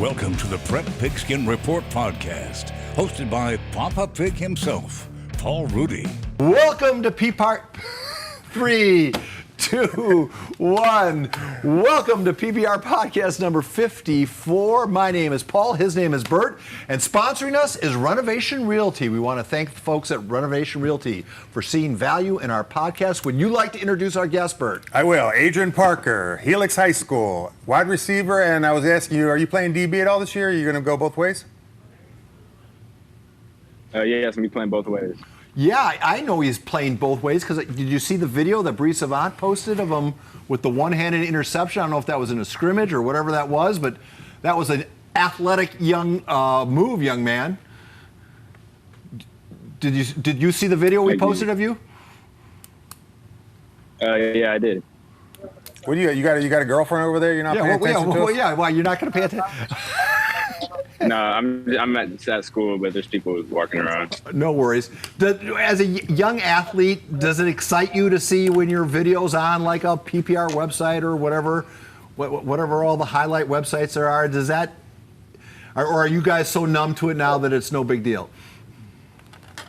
Welcome to the Prep Pigskin Report podcast, hosted by Papa Pig himself, Paul Rudy. Welcome to PPR 3, 2, 1. Welcome to PPR podcast number 54. My name is Paul, his name is Bert, and sponsoring us is Renovation Realty. We want to thank the folks at Renovation Realty for seeing value in our podcast. Would you like to introduce our guest, Bert? I will. Adren Parker, Helix High School, wide receiver, and I was asking you, are you playing DB at all this year? Are you going to go both ways? Yes, I'm playing both ways. Yeah, I know he's playing both ways because did you see the video that Byu Offer posted of him with the one-handed interception? I don't know if that was in a scrimmage or whatever that was, but that was an athletic young move, young man. Did you see the video we posted of you? Yeah, I did. What do you got a girlfriend over there? You're not paying attention to us? Yeah, why you're not going to pay attention? No, I'm at school, but there's people walking around. No worries. As a young athlete, does it excite you to see when your video's on like a PPR website or whatever all the highlight websites there are? Does that, or are you guys so numb to it now that it's no big deal?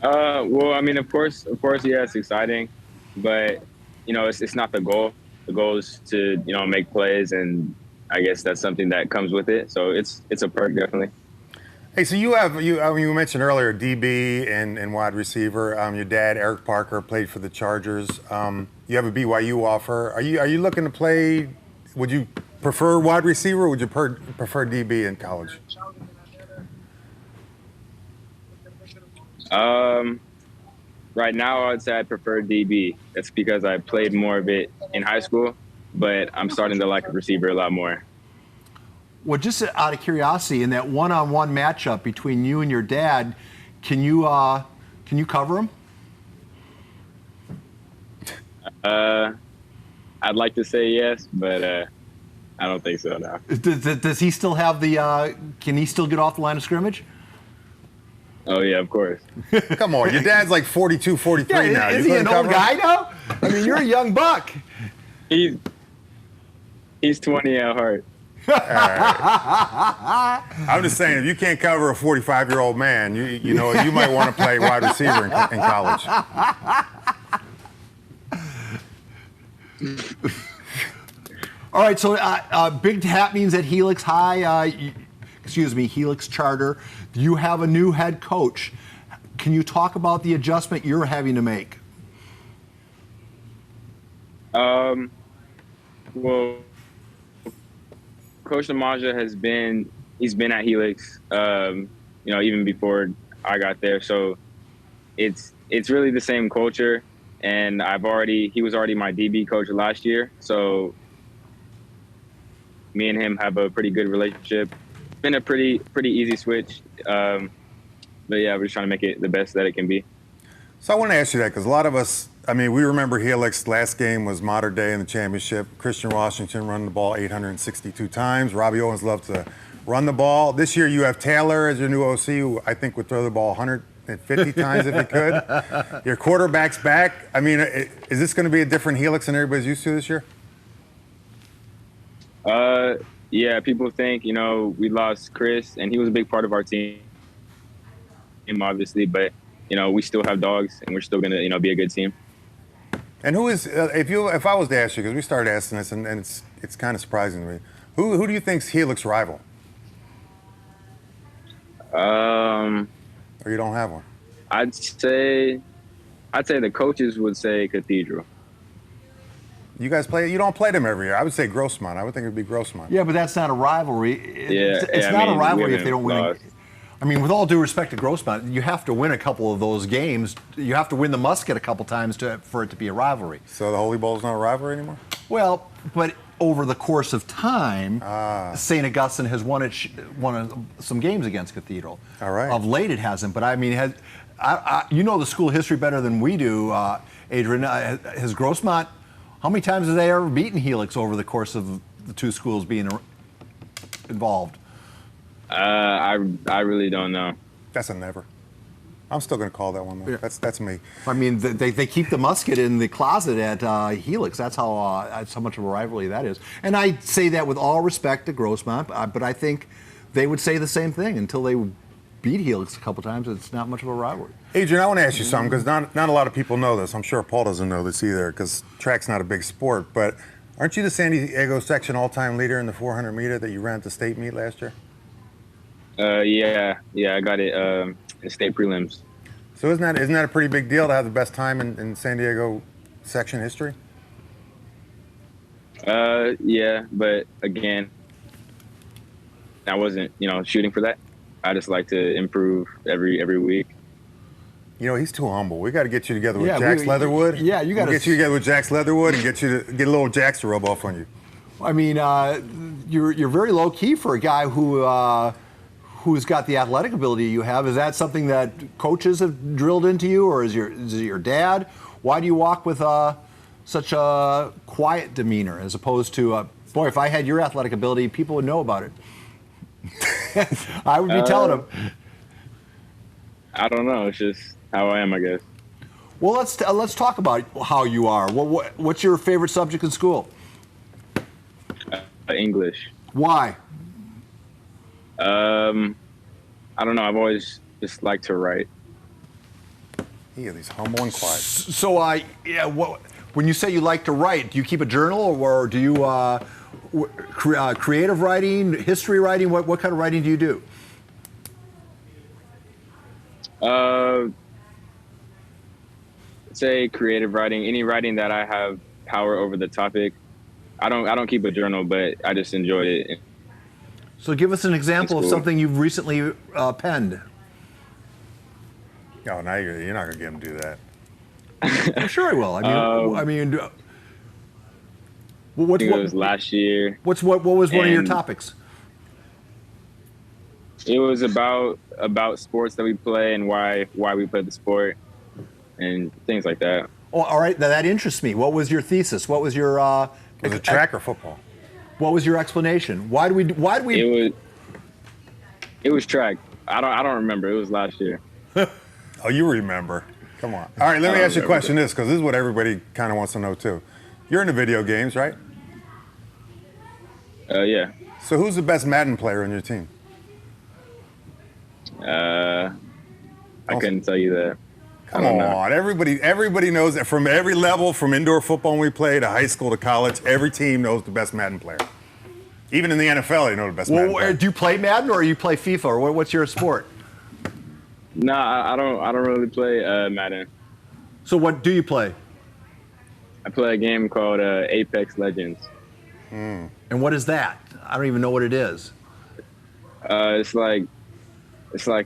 Well, I mean, of course, yeah, it's exciting, but it's not the goal. The goal is to make plays, and I guess that's something that comes with it. So it's a perk, definitely. Hey, so you mentioned earlier DB and wide receiver. Your dad, Eric Parker, played for the Chargers. You have a BYU offer. Are you looking to play? Would you prefer wide receiver, or would you prefer DB in college? Right now, I'd say I prefer DB. That's because I played more of it in high school, but I'm starting to like a receiver a lot more. Well, just out of curiosity, in that one-on-one matchup between you and your dad, can you cover him? I'd like to say yes, but I don't think so now. Does he still have the? Can he still get off the line of scrimmage? Oh yeah, of course. Come on, your dad's like 42, 43 now. Is he an old guy now? I mean, you're a young buck. He's 20 at heart. Right. I'm just saying, if you can't cover a 45-year-old man, you might want to play wide receiver in college. All right, so big happenings at Helix High. Helix Charter. You have a new head coach. Can you talk about the adjustment you're having to make? Well, Coach Namaja he's been at Helix, even before I got there. So it's really the same culture, and he was already my DB coach last year. So me and him have a pretty good relationship. It's been a pretty easy switch. But yeah, we're just trying to make it the best that it can be. So I want to ask you that because a lot of us, we remember Helix. Last game was modern day in the championship. Christian Washington run the ball 862 times. Robbie Owens loved to run the ball. This year you have Taylor as your new OC, who I think would throw the ball 150 times if he could. Your quarterback's back. I mean, is this going to be a different Helix than everybody's used to this year? Yeah, people think, we lost Chris, and he was a big part of our team, obviously, but, we still have dogs, and we're still going to, be a good team. And who is, if I was to ask you, because we started asking this, and it's kind of surprising to me, who do you think's Helix rival? Or you don't have one? I'd say the coaches would say Cathedral. You guys you don't play them every year. I would say Grossmont. I would think it would be Grossmont. Yeah, but that's not a rivalry. It's not a rivalry if they don't win. I mean, with all due respect to Grossmont, you have to win a couple of those games. You have to win the Musket a couple times for it to be a rivalry. So the Holy Bowl's not a rivalry anymore? Well, but over the course of time, St. Augustine has won some games against Cathedral. All right. Of late, it hasn't. But I mean, you know the school history better than we do, Adren. Has Grossmont? How many times have they ever beaten Helix over the course of the two schools being involved? I really don't know. That's a never. I'm still going to call that one. Yeah. That's me. I mean, they keep the musket in the closet at Helix. That's how much of a rivalry that is. And I say that with all respect to Grossmont, but I think they would say the same thing until they beat Helix a couple times. It's not much of a rivalry. Adrian, I want to ask you something because not a lot of people know this. I'm sure Paul doesn't know this either because track's not a big sport. But aren't you the San Diego section all-time leader in the 400 meter that you ran at the state meet last year? Yeah, I got it in state prelims. So isn't that a pretty big deal to have the best time in San Diego section history? Yeah, but again, I wasn't, shooting for that. I just like to improve every week. He's too humble. We got to get you together with Yeah, Jax Leatherwood. Yeah, you got to get you together with Jax Leatherwood and get a little Jax to rub off on you. I mean, you're very low key for a guy who's got the athletic ability you have. Is that something that coaches have drilled into you, or is it your dad? Why do you walk with such a quiet demeanor as opposed to, boy, if I had your athletic ability, people would know about it. I would be telling them. I don't know. It's just how I am, I guess. Well, let's talk about how you are. What's your favorite subject in school? English. Why? I don't know. I've always just liked to write. He's humble and quiet. So, when you say you like to write, do you keep a journal, or do you creative writing, history writing? What kind of writing do you do? Say creative writing. Any writing that I have power over the topic. I don't keep a journal, but I just enjoyed it. So give us an example of something you've recently penned. Oh, now you're not gonna get him to do that. I'm sure I will. I mean, I think it was last year. What was one of your topics? It was about sports that we play and why we play the sport and things like that. Oh, all right. That interests me. What was your thesis? What was your was it track or football? What was your explanation? Why do we? It was track. I don't remember. It was last year. Oh, you remember? Come on. All right, let me ask you a question. Because this is what everybody kind of wants to know too. You're into video games, right? Yeah. So who's the best Madden player on your team? I couldn't tell you that. Come on, everybody knows that from every level, from indoor football when we play to high school to college, every team knows the best Madden player. Even in the NFL, they know the best Madden player. Do you play Madden or you play FIFA, or what's your sport? No, I don't really play Madden. So what do you play? I play a game called Apex Legends. And what is that? I don't even know what it is. It's like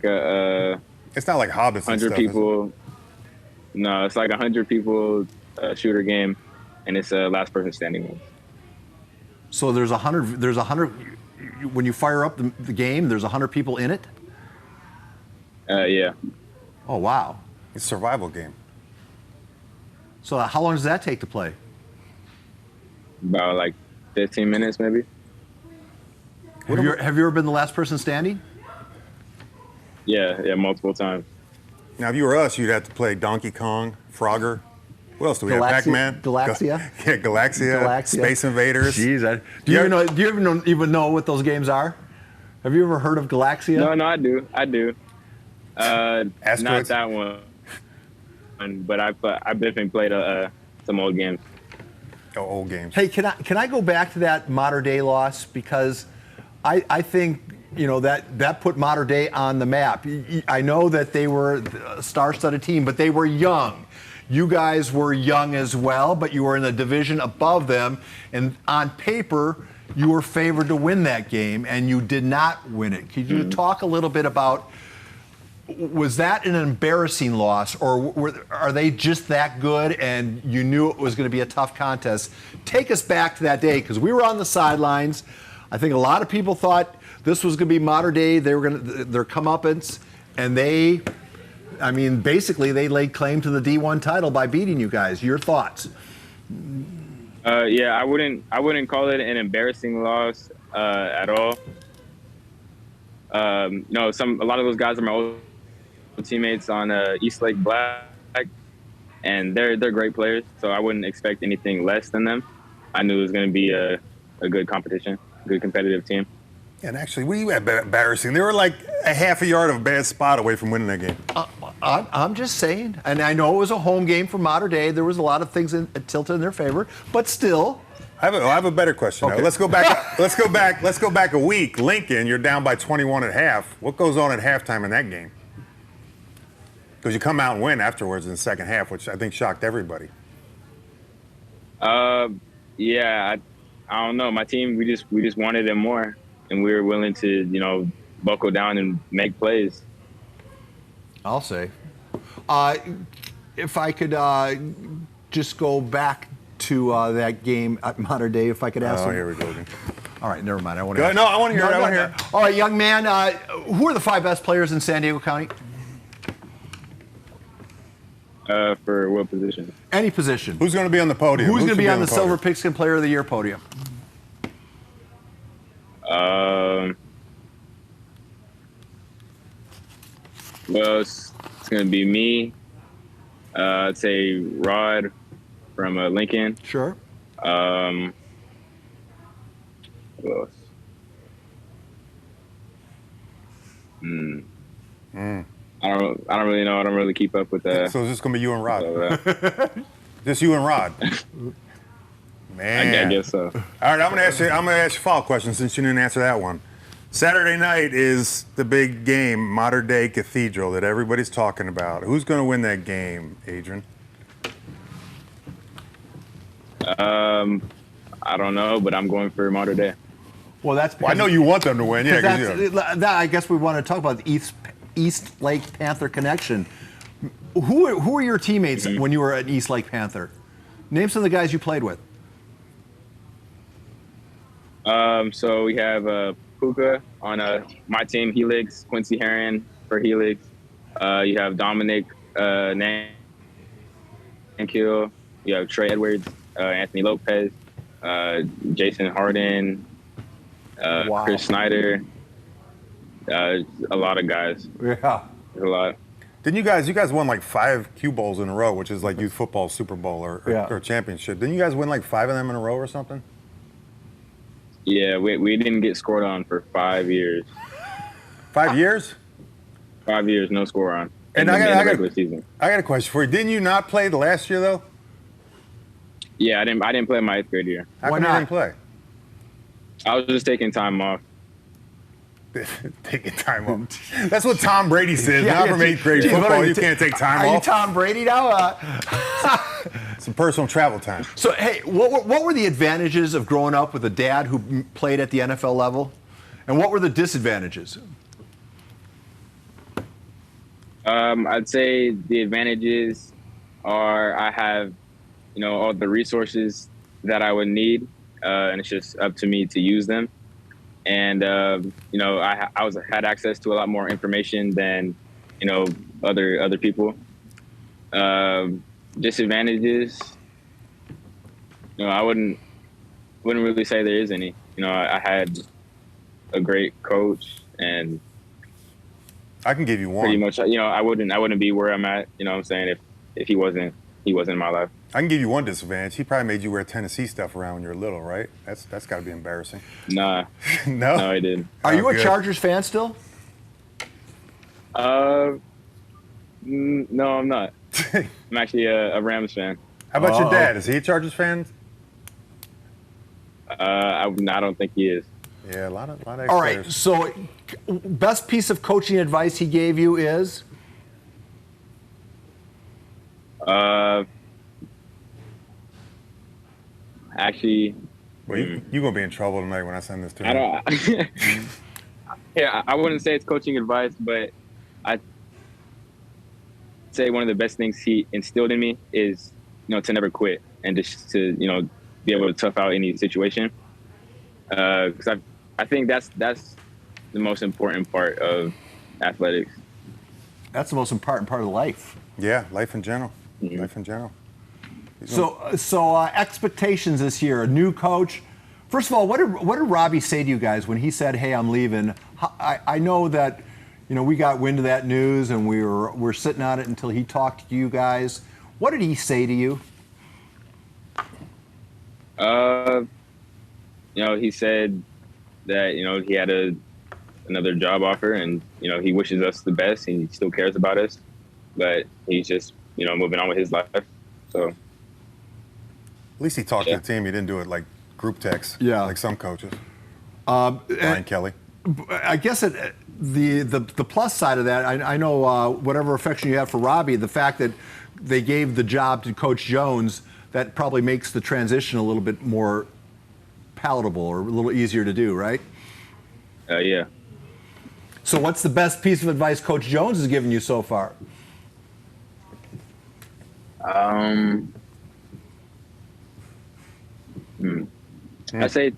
a it's not like Hobbits. 100 people. No, it's like 100 people shooter game, and it's a last person standing one. So there's 100. There's 100. When you fire up the game, there's 100 people in it. Yeah. Oh wow. It's a survival game. So how long does that take to play? About like 15 minutes, maybe. Have you ever been the last person standing? Yeah, multiple times. Now, if you were us, you'd have to play Donkey Kong, Frogger. What else do we have? Pac-Man, Galaxia. Yeah, Galaxia, Space Invaders. Jeez, do you even know what those games are? Have you ever heard of Galaxia? No, I do. Not Asteroids? that one, but I've definitely played some old games. Oh, old games. Hey, can I go back to that Mater Dei loss, because I think that put Mater Dei on the map. I know that they were a star-studded team, but they were young. You guys were young as well, but you were in the division above them, and on paper, you were favored to win that game, and you did not win it. Could you talk a little bit about, was that an embarrassing loss, or are they just that good and you knew it was going to be a tough contest? Take us back to that day, because we were on the sidelines. I think a lot of people thought this was going to be Mater Dei. They were going to their comeuppance, and basically they laid claim to the D1 title by beating you guys. Your thoughts? Yeah, I wouldn't call it an embarrassing loss at all. A lot of those guys are my old teammates on East Lake Black, and they're great players, so I wouldn't expect anything less than them. I knew it was going to be a good competition, good competitive team. And actually, what do you have embarrassing? They were like a half a yard of a bad spot away from winning that game. I'm just saying, and I know it was a home game for Mater Dei. There was a lot of things tilted in their favor, but still. I have a better question. Okay. Now. Let's go back. Let's go back a week. Lincoln, you're down by 21 at half. What goes on at halftime in that game? Because you come out and win afterwards in the second half, which I think shocked everybody. Yeah, I don't know. My team, we just wanted it more, and we were willing to, buckle down and make plays. I'll say. If I could just go back to that game at Mater Dei, if I could ask. Oh, here we go again. All right, never mind. I want to. No, I want to hear it. I want to hear it. All right, young man. Who are the 5 best players in San Diego County? For what position? Any position. Who's going to be on the podium? Who's going to be on the podium? Silver Pigskin Player of the Year podium? Well, it's going to be me. I'd say Rod from Lincoln. Sure. Who else? I don't really know. I don't really keep up with that. So it's just going to be you and Rod. Just you and Rod. Man. I guess so. All right, I'm going to ask you a follow-up question since you didn't answer that one. Saturday night is the big game, Mater Dei Cathedral, that everybody's talking about. Who's going to win that game, Adren? I don't know, but I'm going for Mater Dei. Well, that's. Well, I know you want them to win. Yeah, that I guess we want to talk about the East Lake Panther connection. Who were your teammates when you were at East Lake Panther? Name some of the guys you played with. So we have Puka on my team, Helix, Quincy Heron for Helix. You have Dominic Nankill. You have Trey Edwards, Anthony Lopez, Jason Harden, Wow. Chris Snyder. A lot of guys. Yeah. There's a lot. Didn't you guys won like 5 Q Bowls in a row, which is like youth football Super Bowl or championship. Didn't you guys win like 5 of them in a row or something? Yeah, we didn't get scored on for 5 years. 5 years? 5 years, no score on. And in I the got regular season. a question for you. Didn't you not play the last year though? Yeah, I didn't play my 8th grade year. How Why come you not? didn't play? I was just taking time off. Taking time off. That's what Tom Brady says. Yeah, Not yeah, from 8th grade geez, what football. are You you can't take time Are you off. Tom Brady now? Some personal travel time. So, hey, what were the advantages of growing up with a dad who played at the NFL level? And what were the disadvantages? I'd say the advantages are I have, all the resources that I would need, and it's just up to me to use them. And I had access to a lot more information than other people. Disadvantages, I wouldn't really say there is any. I had a great coach, and I can give you one. pretty much, I wouldn't be where I'm at. What I'm saying if he wasn't in my life. I can give you one disadvantage. He probably made you wear Tennessee stuff around when you were little, right? That's got to be embarrassing. Nah, No? no, I didn't. Are you a good. Chargers fan still? No, I'm not. I'm actually a Rams fan. How about your Oh. dad? Is he a Chargers fan? I don't think he is. Yeah, a lot of All right, ex-players. so best piece of coaching advice he gave you is? Actually, Well, you're going to be in trouble tonight when I send this to I him. don't. Yeah, I wouldn't say it's coaching advice, but I'd say one of the best things he instilled in me is, to never quit and just to, be able to tough out any situation. Because I think that's the most important part of athletics. That's the most important part of life. Yeah, life in general. Mhm. Life in general. So expectations this year, a new coach. First of all, what did Robbie say to you guys when he said, "Hey, I'm leaving"? I know that, we got wind of that news and we're sitting on it until he talked to you guys. What did he say to you? He said, that he had another job offer, and he wishes us the best, and he still cares about us, but he's just moving on with his life. So at least he talked to the team. He didn't do it like group text, like some coaches. Brian Kelly. I guess the plus side of that, I know whatever affection you have for Robbie, the fact that they gave the job to Coach Jones, that probably makes the transition a little bit more palatable or a little easier to do, right? Yeah. So what's the best piece of advice Coach Jones has given you so far? I say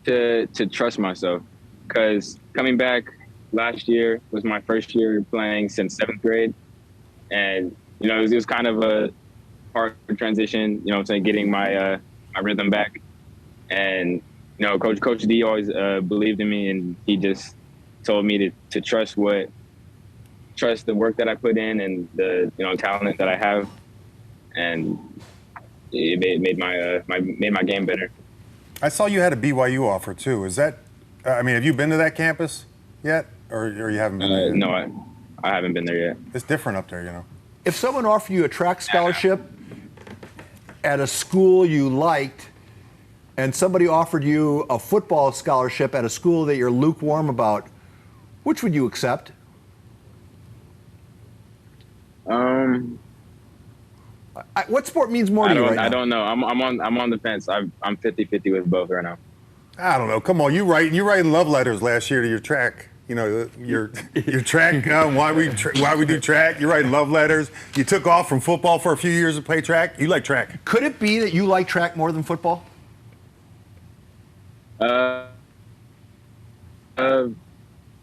to trust myself, because coming back last year was my first year playing since 7th grade, and it was kind of a hard transition, to getting my my rhythm back, and Coach D always believed in me, and he just told me to trust the work that I put in and the talent that I have, and it made my game better. I saw you had a BYU offer too. Is that? Have you been to that campus yet, or you haven't been there yet? No, I haven't been there yet. It's different up there, If someone offered you a track scholarship at a school you liked, and somebody offered you a football scholarship at a school that you're lukewarm about, which would you accept? What sport means more to you right now? I don't know. I'm on the fence. I'm 50-50 with both right now. I don't know. Come on, you writing love letters last year to your track. Your track. Why we do track? You writing love letters. You took off from football for a few years to play track. You like track. Could it be that you like track more than football?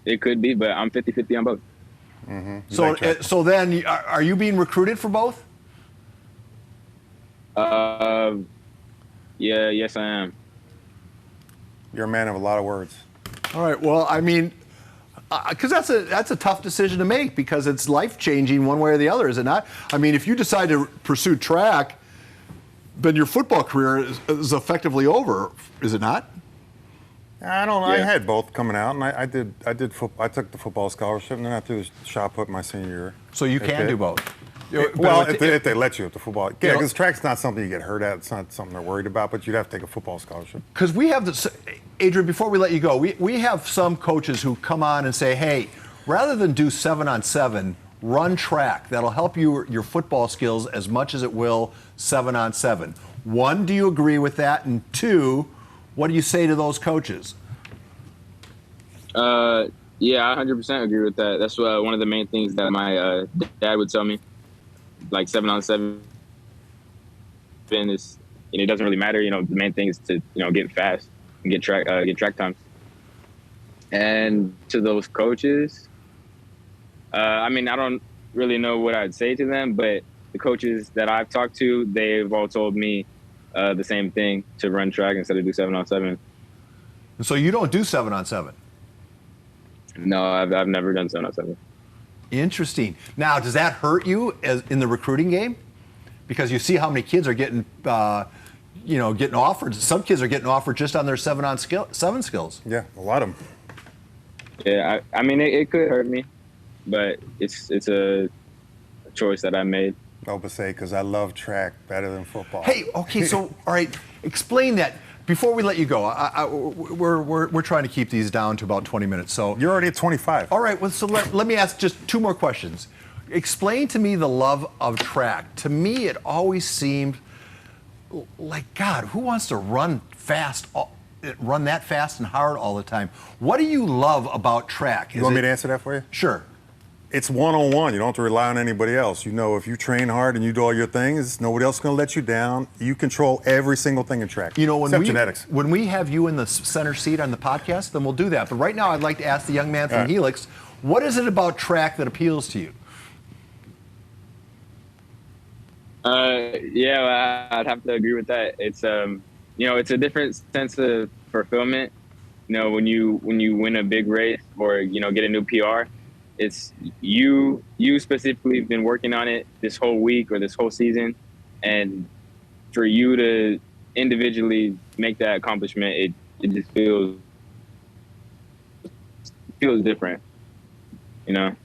It could be, but I'm 50-50 on both. Mm-hmm. So then, are you being recruited for both? Yeah, yes, I am. You're a man of a lot of words. All right. Well, because that's a tough decision to make, because it's life changing one way or the other, is it not? If you decide to pursue track, then your football career is effectively over, is it not? I don't know. Yeah. I had both coming out, and I took the football scholarship, and then I threw the shot put my senior year. So you can do both. Well, if they let you at the football. Yeah, because track's not something you get hurt at. It's not something they're worried about, but you'd have to take a football scholarship. Because we have this, Adren, before we let you go, we have some coaches who come on and say, hey, rather than do 7-on-7, run track. That'll help your football skills as much as it will 7-on-7. One, do you agree with that? And two, what do you say to those coaches? Yeah, I 100% agree with that. That's one of the main things that my dad would tell me. Like 7-on-7 is, it doesn't really matter. The main thing is to get fast and get track times. And to those coaches, I don't really know what I'd say to them, but the coaches that I've talked to, they've all told me the same thing, to run track instead of do 7-on-7. So you don't do 7-on-7? No, I've never done 7-on-7. Interesting. Now, does that hurt you in the recruiting game? Because you see how many kids are getting, getting offered. Some kids are getting offered just on their 7-on-7 skills. Yeah, a lot of them. Yeah, it could hurt me, but it's a choice that I made. I'll say, because I love track better than football. Hey, okay, so all right, explain that. Before we let you go, we're trying to keep these down to about 20 minutes. So you're already at 25. All right, well, so let me ask just two more questions. Explain to me the love of track. To me, it always seemed like, God, who wants to run that fast and hard all the time? What do you love about track? You want me to answer that for you? Sure. It's one-on-one. You don't have to rely on anybody else. If you train hard and you do all your things, nobody else is going to let you down. You control every single thing in track, except genetics. When we have you in the center seat on the podcast, then we'll do that. But right now, I'd like to ask the young man from Helix, what is it about track that appeals to you? Yeah, I'd have to agree with that. It's it's a different sense of fulfillment. When you win a big race or get a new PR. It's you specifically have been working on it this whole week or this whole season, and for you to individually make that accomplishment, it just feels different, you know.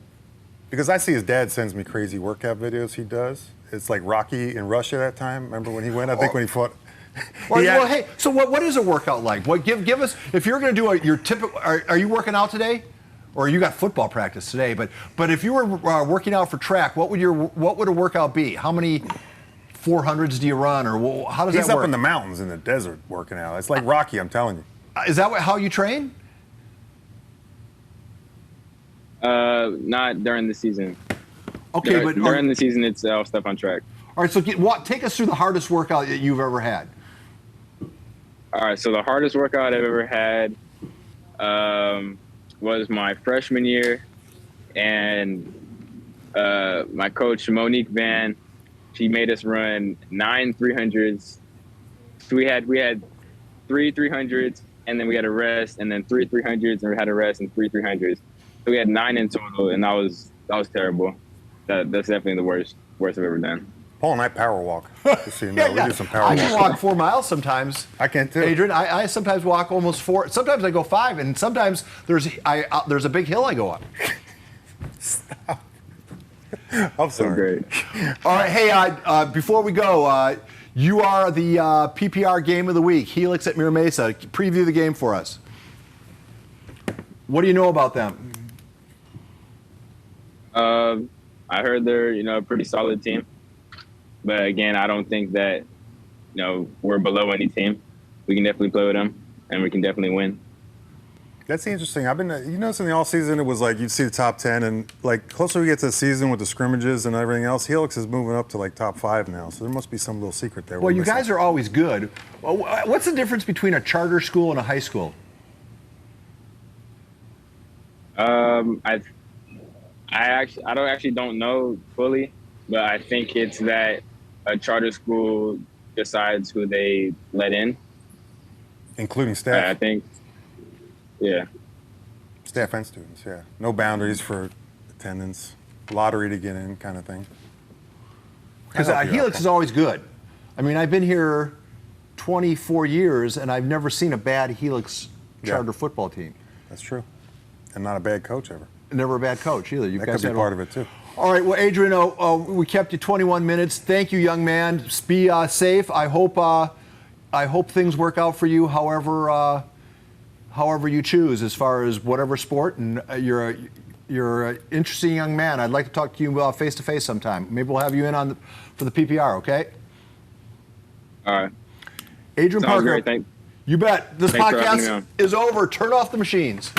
Because I see his dad sends me crazy workout videos he does. It's like Rocky in Russia that time. Remember when he went? I think when he fought. Well, hey, so what is a workout like? What give us, if you're going to do your typical, are you working out today? Or you got football practice today, but if you were working out for track, what would a workout be? How many 400s do you run, or how does that work? He's up in the mountains in the desert working out. It's like Rocky, I'm telling you. Is that how you train? Not during the season. Okay, but during the season, it's all stuff on track. All right, so take us through the hardest workout that you've ever had. All right, so the hardest workout I've ever had was my freshman year, and my coach Monique Van, she made us run 9 300s. So we had 3 300s, and then we had a rest, and then 3 300s, and we had a rest, and 3 300s. So we had 9 in total, and that was terrible. That's definitely the worst I've ever done. Paul and I power walk. Just so you know, we do some power I walking. can walk 4 miles sometimes. I can too. Adren, I sometimes walk almost 4. Sometimes I go 5, and sometimes there's a big hill I go up. Stop. I'm sorry. Great. All right, hey, before we go, you are the PPR Game of the Week, Helix at Mira Mesa. Preview the game for us. What do you know about them? I heard they're a pretty solid team, but again, I don't think that we're below any team. We can definitely play with them, and we can definitely win. That's interesting. I've been, you notice in the off season, it was like you'd see the top 10, and like closer we get to the season with the scrimmages and everything else, Helix is moving up to like top 5 now. So there must be some little secret there. Well, you guys are always good. What's the difference between a charter school and a high school? I don't know fully, but I think it's that a charter school decides who they let in, including staff. I think, yeah. Staff and students, yeah. No boundaries for attendance, lottery to get in, kind of thing. Because Helix is always good. I mean, I've been here 24 years, and I've never seen a bad Helix charter football team. That's true, and not a bad coach ever. Never a bad coach either. You That guys could be part of it too. All right, well, Adren, we kept you 21 minutes. Thank you, young man. Be safe. I hope things work out for you, however you choose, as far as whatever sport. And you're an interesting young man. I'd like to talk to you face to face sometime. Maybe we'll have you in for the PPR. Okay. All right. Adren Sounds Parker. great. Thanks. You bet. This Thanks for having me podcast on. is over. Turn off the machines.